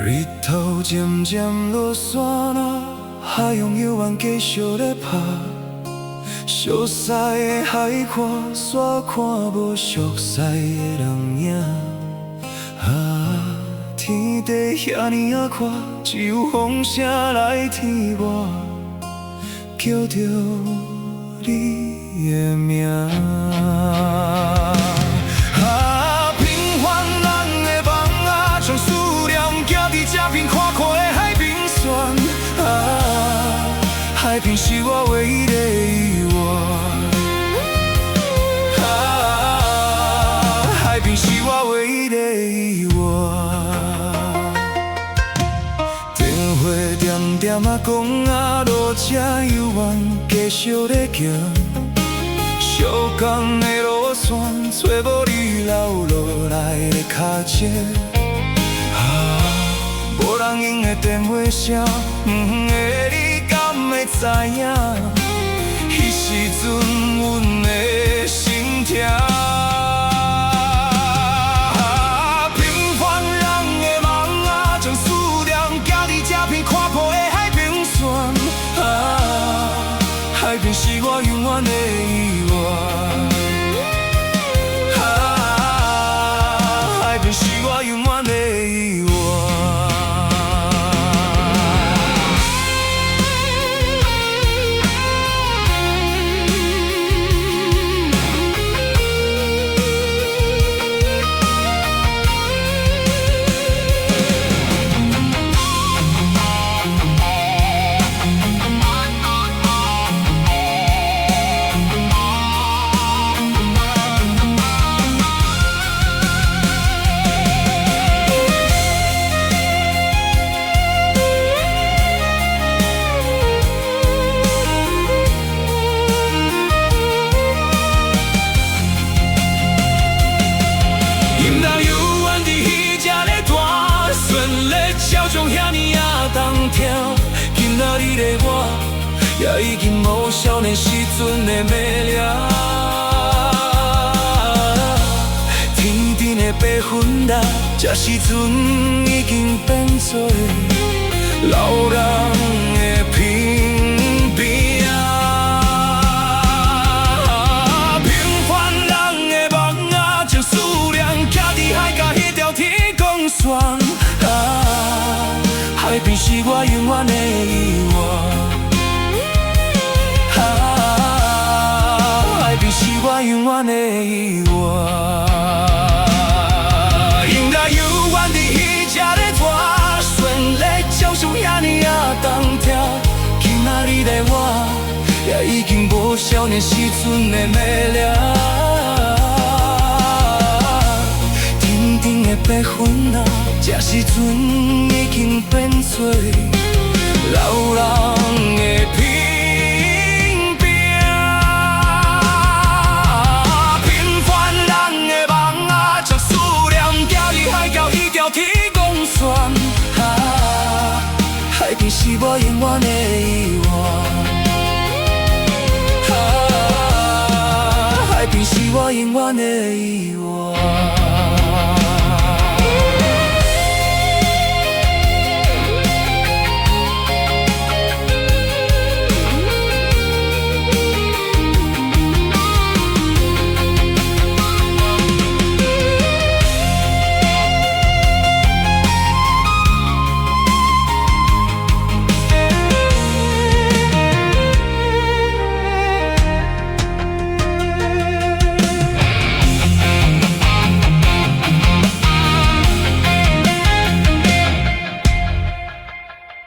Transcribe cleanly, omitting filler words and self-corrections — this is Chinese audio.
日头渐渐落山啊，海洋悠远继续咧拍。熟悉的海看山，看无熟悉的人影。天地遐尼啊宽，只有风声来填我，叫着你的名。平凡人的梦啊，将思念行伫这片宽阔的海平线。海平是我唯一的依偎。海平是我唯一的依偎。电话点点啊讲啊，路这悠远，继续咧行。小港的路线，找无你留落来的脚迹。无人应的电话声，远的你敢会知影？迄时阵阮的心痛。平凡人的梦啊，将思念行伫这片宽阔的海平线。海平是我永远的依偎。海平是我永远的依偎。像遐尼啊动听，今仔日的我，也已经无少年时阵的美丽。天顶的白云啦，这时阵已经变做老人的平平。平凡人的梦啊，将思念徛伫海角迄条天空线。海平是我永远的依偎。海平是我永远的依偎。永来永远伫彼只个大船咧，照常遐尼啊动听。今仔日的我，也已经无少年时阵的美丽。天顶的白云啊，这时阵已经变做老人的平平。平凡人的梦啊，将思念行伫海角迄条天空线。海平是我永远的依偎。海平是我永远的依偎。